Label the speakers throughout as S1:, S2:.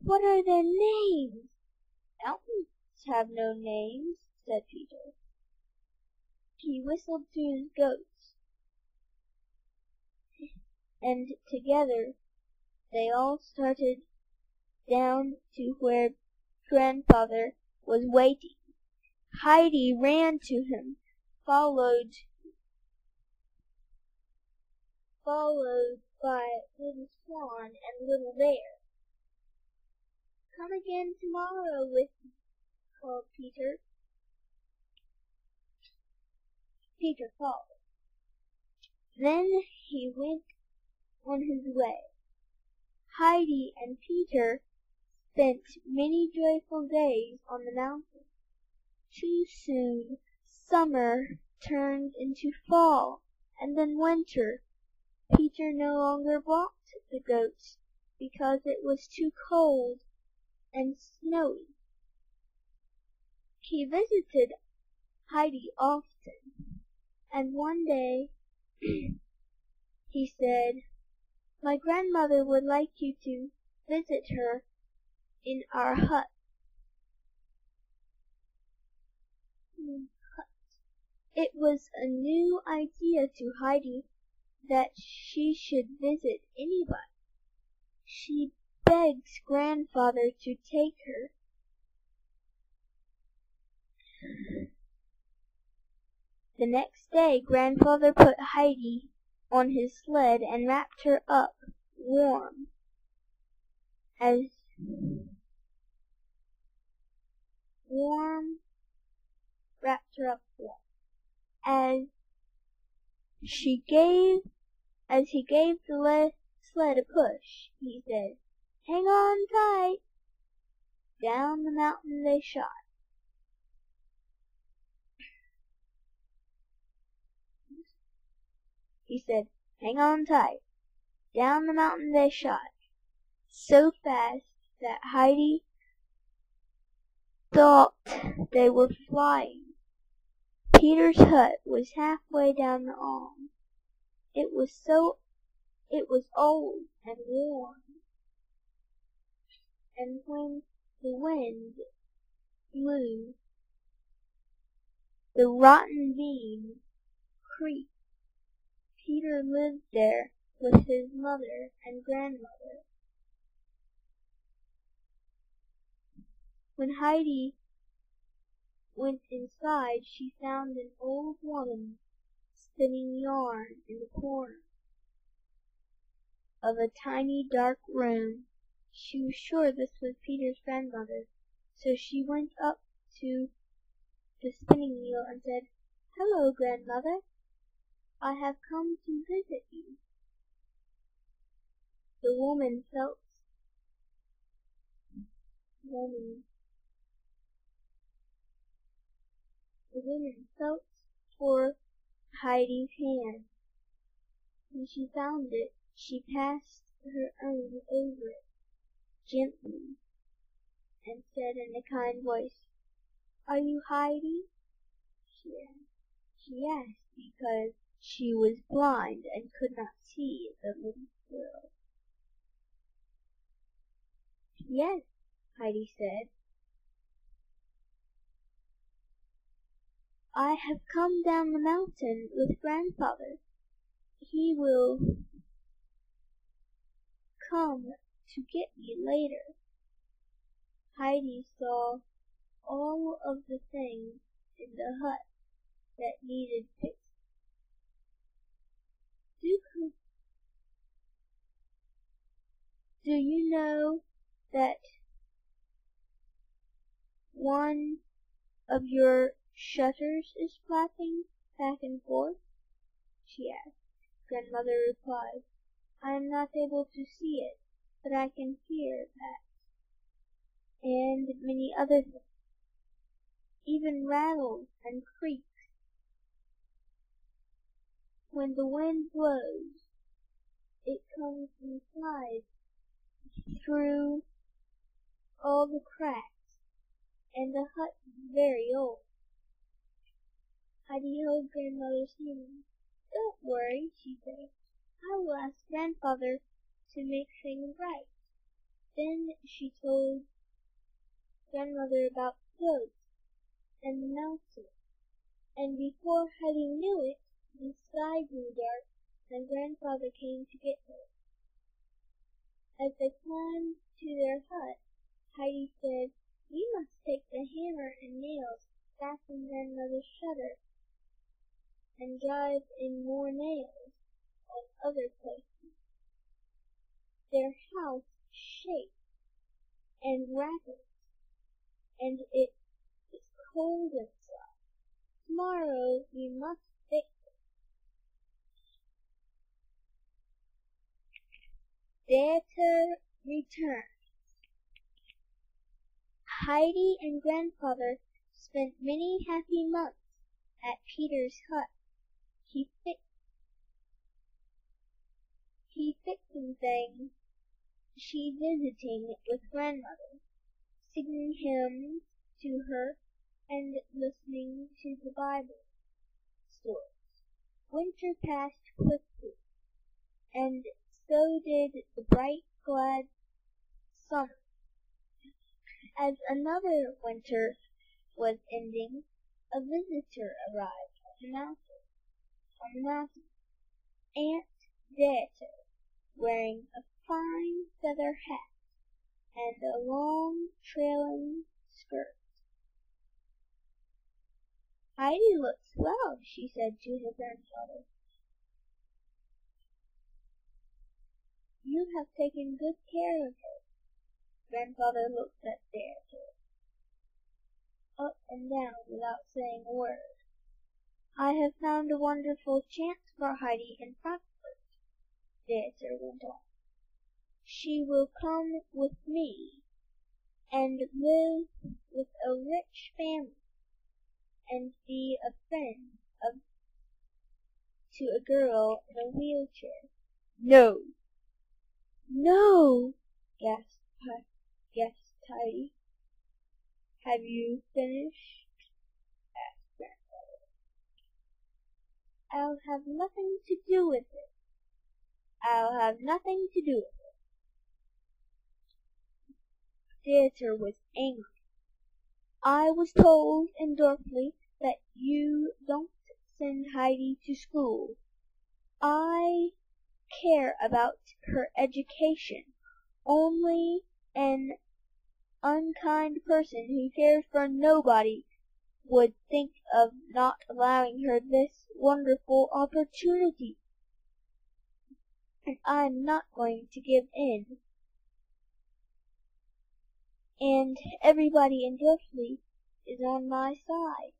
S1: What are their names? Mountains have no names, said Peter. He whistled to his goats, and together they all started down to where Grandfather was waiting. Heidi ran to him, followed by Little Swan and Little Bear. Come again tomorrow with me, called Peter. Peter followed. Then he went on his way. Heidi and Peter spent many joyful days on the mountain. Too soon summer turned into fall, and then winter. Peter no longer walked the goats because it was too cold and snowy. He visited Heidi often, and one day he said, "My grandmother would like you to visit her in our hut." It was a new idea to Heidi that she should visit anybody. She begged Grandfather to take her. The next day Grandfather put Heidi on his sled and wrapped her up warm as he gave the sled a push. He said, "Hang on tight." Down the mountain they shot. He said, "Hang on tight." Down the mountain they shot, so fast that Heidi thought they were flying. Peter's hut was halfway down the arm. It was old and warm, and when the wind blew, the rotten beams creaked. Peter lived there with his mother and grandmother. When Heidi went inside, she found an old woman spinning yarn in the corner of a tiny dark room. She was sure this was Peter's grandmother, so she went up to the spinning wheel and said, "Hello, grandmother. I have come to visit you." The woman felt for Heidi's hand. When she found it, she passed her own over it gently and said in a kind voice, "Are you Heidi?" She asked because she was blind and could not see the little girl. "Yes," Heidi said. "I have come down the mountain with Grandfather. He will come to get me later." Heidi saw all of the things in the hut that needed fixing. Do you know that one of your shutters is flapping back and forth?" she asked. Grandmother replied, "I am not able to see it, but I can hear that, and many other things, even rattles and creaks. When the wind blows, it comes inside through all the cracks, and the hut is very old." Heidi held Grandmother's hand. "Don't worry," she said. "I will ask Grandfather to make things right. Then she told grandmother about the goats and the mountain, and before Heidi knew it, the sky grew dark, and grandfather came to get her. As they climbed to their hut, Heidi said, "We must take the hammer and nails, fasten grandmother's shutter, and drive in more nails on other places." Their house shakes and rattles, and it is cold inside. Tomorrow we must fix it. Theater returns. Heidi and grandfather spent many happy months at Peter's hut. He fixing things, she visiting with grandmother, singing hymns to her, and listening to the Bible stories. Winter passed quickly, and so did the bright, glad summer. As another winter was ending, a visitor arrived on the mountain. Aunt Beata, wearing a fine feather hat and a long trailing skirt. "Heidi looks well," she said to her grandfather. "You have taken good care of her." Grandfather looked at Beata up and down without saying a word. "I have found a wonderful chance for Heidi in Frankfurt," Beata went on. "She will come with me and live with a rich family and be a friend to a girl in a wheelchair." "No, no," gasped Heidi. "Have you finished?" asked grandfather. "I'll have nothing to do with it. I'll have nothing to do with it." Theater was angry. "I was told in Dorfli that you don't send Heidi to school. I care about her education. Only an unkind person who cares for nobody would think of not allowing her this wonderful opportunity. And I'm not going to give in. And everybody in Dorfli is on my side.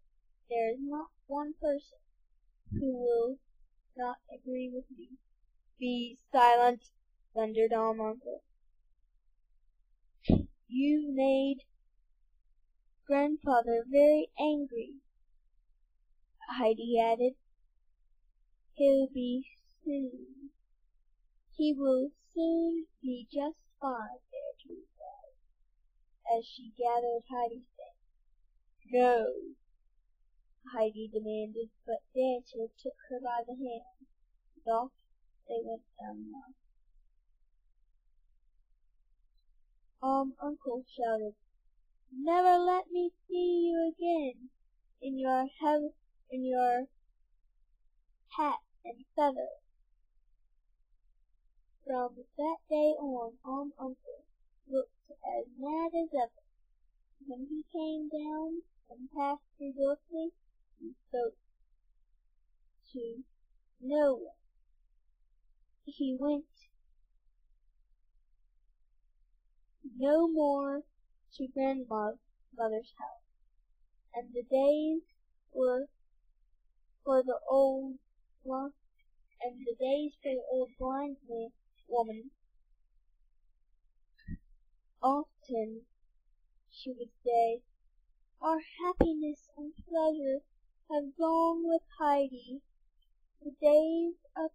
S1: There is not one person who will not agree with me." "Be silent," thundered Uncle. "You made grandfather very angry," Heidi added. He will soon be just fine," Beatrice replied, as she gathered Heidi's things. "No," Heidi demanded, but Beatrice took her by the hand, and off they went down the mountain. Uncle shouted, "Never let me see you again in your hat and feather." From that day on, Uncle looked as mad as ever. When he came down and passed through Dorothy, he spoke to no one. He went no more to grandmother's house, and the days for the old blind woman. Often she would say, "Our happiness and pleasure have gone with Heidi. The days of